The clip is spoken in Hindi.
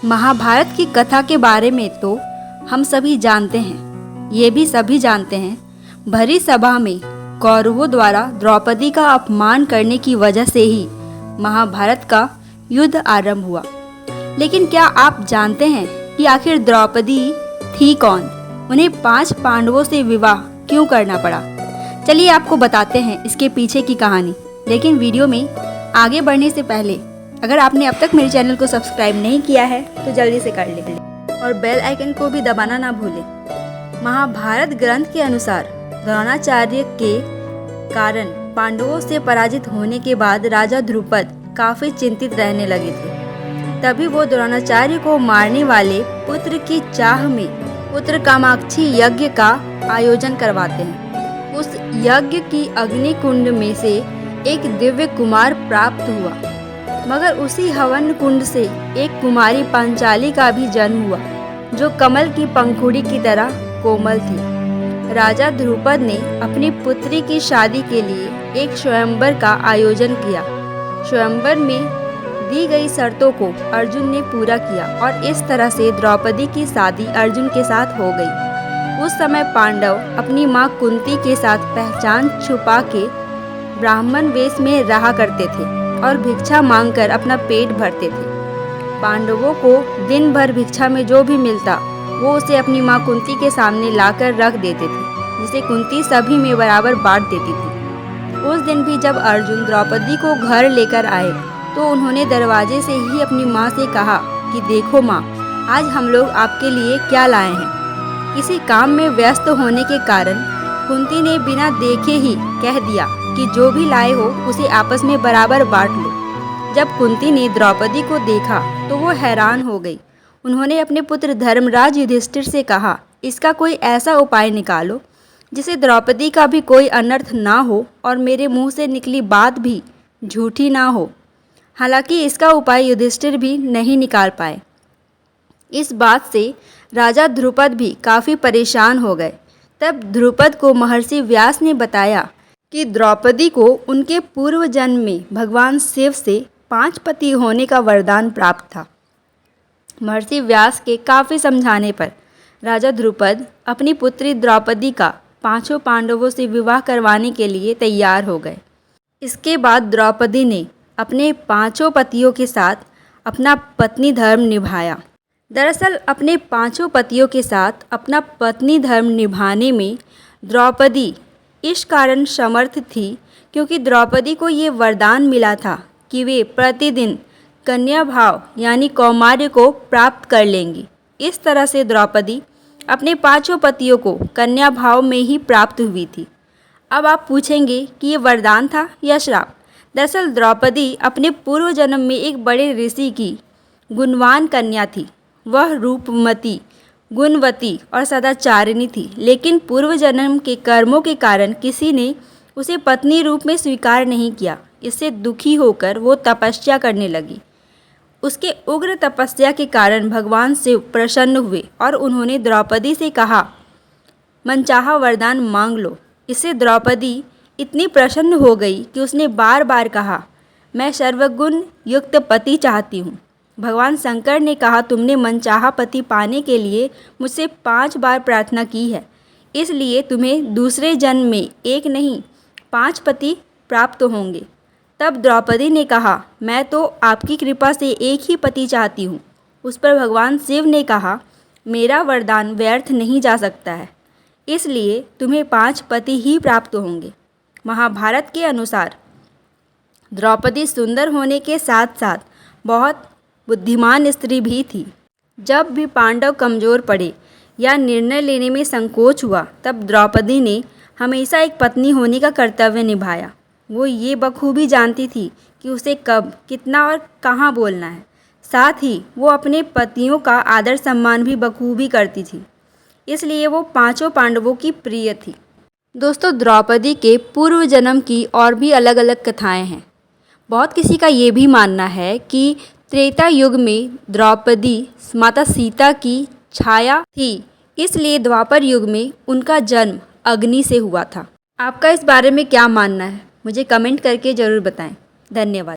महाभारत की कथा के बारे में तो हम सभी जानते हैं, ये भी सभी जानते हैं। भरी सभा में कौरवों द्वारा द्रौपदी का अपमान करने की वजह से ही महाभारत का युद्ध आरंभ हुआ। लेकिन क्या आप जानते हैं कि आखिर द्रौपदी थी कौन? उन्हें 5 पांडवों से विवाह क्यों करना पड़ा? चलिए आपको बताते हैं इसके पीछे की कहानी। लेकिन वीडियो में आगे बढ़ने से पहले अगर आपने अब तक मेरे चैनल को सब्सक्राइब नहीं किया है तो जल्दी से कर लें और बेल आइकन को भी दबाना ना भूलें। महाभारत ग्रंथ के अनुसार द्रोणाचार्य के कारण पांडवों से पराजित होने के बाद राजा ध्रुपद काफी चिंतित रहने लगे थे। तभी वो द्रोणाचार्य को मारने वाले पुत्र की चाह में पुत्र कामाक्षी यज्ञ का आयोजन करवाते हैं। उस यज्ञ की अग्नि कुंड में से एक दिव्य कुमार प्राप्त हुआ, मगर उसी हवन कुंड से एक कुमारी पांचाली का भी जन्म हुआ जो कमल की पंखुड़ी की तरह कोमल थी। राजा ध्रुपद ने अपनी पुत्री की शादी के लिए एक स्वयंवर का आयोजन किया। स्वयंवर में दी गई शर्तों को अर्जुन ने पूरा किया और इस तरह से द्रौपदी की शादी अर्जुन के साथ हो गई। उस समय पांडव अपनी मां कुंती के साथ पहचान छुपा के ब्राह्मण वेश में रहा करते थे और भिक्षा मांगकर अपना पेट भरते थे। पांडवों को दिन भर भिक्षा में जो भी मिलता वो उसे अपनी मां कुंती के सामने लाकर रख देते थे, जिसे कुंती सभी में बराबर बांट देती थी। उस दिन भी जब अर्जुन द्रौपदी को घर लेकर आए तो उन्होंने दरवाजे से ही अपनी मां से कहा कि देखो मां, आज हम लोग आपके लिए क्या लाए हैं। किसी काम में व्यस्त होने के कारण कुंती ने बिना देखे ही कह दिया कि जो भी लाए हो उसे आपस में बराबर बांट लो। जब कुंती ने द्रौपदी को देखा तो वो हैरान हो गई। उन्होंने अपने पुत्र धर्मराज युधिष्ठिर से कहा, इसका कोई ऐसा उपाय निकालो जिसे द्रौपदी का भी कोई अनर्थ ना हो और मेरे मुंह से निकली बात भी झूठी ना हो। हालांकि इसका उपाय युधिष्ठिर भी नहीं निकाल पाए। इस बात से राजा ध्रुपद भी काफ़ी परेशान हो गए। तब ध्रुपद को महर्षि व्यास ने बताया कि द्रौपदी को उनके पूर्व जन्म में भगवान शिव से 5 पति होने का वरदान प्राप्त था। महर्षि व्यास के काफ़ी समझाने पर राजा ध्रुपद अपनी पुत्री द्रौपदी का 5 पांडवों से विवाह करवाने के लिए तैयार हो गए। इसके बाद द्रौपदी ने अपने 5 पतियों के साथ अपना पत्नी धर्म निभाया। दरअसल अपने 5 पतियों के साथ अपना पत्नी धर्म निभाने में द्रौपदी इस कारण समर्थ थी क्योंकि द्रौपदी को ये वरदान मिला था कि वे प्रतिदिन कन्या भाव यानी कौमार्य को प्राप्त कर लेंगी। इस तरह से द्रौपदी अपने 5 पतियों को कन्या भाव में ही प्राप्त हुई थी। अब आप पूछेंगे कि ये वरदान था या श्राप? दरअसल द्रौपदी अपने पूर्व जन्म में एक बड़े ऋषि की गुणवान कन्या थी। वह रूपमती, गुणवती और सदाचारिणी थी, लेकिन पूर्व जन्म के कर्मों के कारण किसी ने उसे पत्नी रूप में स्वीकार नहीं किया। इससे दुखी होकर वो तपस्या करने लगी। उसके उग्र तपस्या के कारण भगवान शिव प्रसन्न हुए और उन्होंने द्रौपदी से कहा, मनचाहा वरदान मांग लो। इससे द्रौपदी इतनी प्रसन्न हो गई कि उसने बार बार कहा, मैं सर्वगुण युक्त पति चाहती हूँ। भगवान शंकर ने कहा, तुमने मनचाहा पति पाने के लिए मुझसे 5 बार प्रार्थना की है, इसलिए तुम्हें दूसरे जन्म में 1 नहीं 5 पति प्राप्त होंगे। तब द्रौपदी ने कहा, मैं तो आपकी कृपा से 1 ही पति चाहती हूँ। उस पर भगवान शिव ने कहा, मेरा वरदान व्यर्थ नहीं जा सकता है, इसलिए तुम्हें 5 पति ही प्राप्त होंगे। महाभारत के अनुसार द्रौपदी सुंदर होने के साथ साथ बहुत बुद्धिमान स्त्री भी थी। जब भी पांडव कमज़ोर पड़े या निर्णय लेने में संकोच हुआ तब द्रौपदी ने हमेशा एक पत्नी होने का कर्तव्य निभाया। वो ये बखूबी जानती थी कि उसे कब, कितना और कहाँ बोलना है। साथ ही वो अपने पतियों का आदर सम्मान भी बखूबी करती थी, इसलिए वो 5 पांडवों की प्रिय थी। दोस्तों, द्रौपदी के पूर्व जन्म की और भी अलग अलग कथाएं हैं। बहुत किसी का ये भी मानना है कि त्रेता युग में द्रौपदी माता सीता की छाया थी, इसलिए द्वापर युग में उनका जन्म अग्नि से हुआ था। आपका इस बारे में क्या मानना है? मुझे कमेंट करके ज़रूर बताएं। धन्यवाद।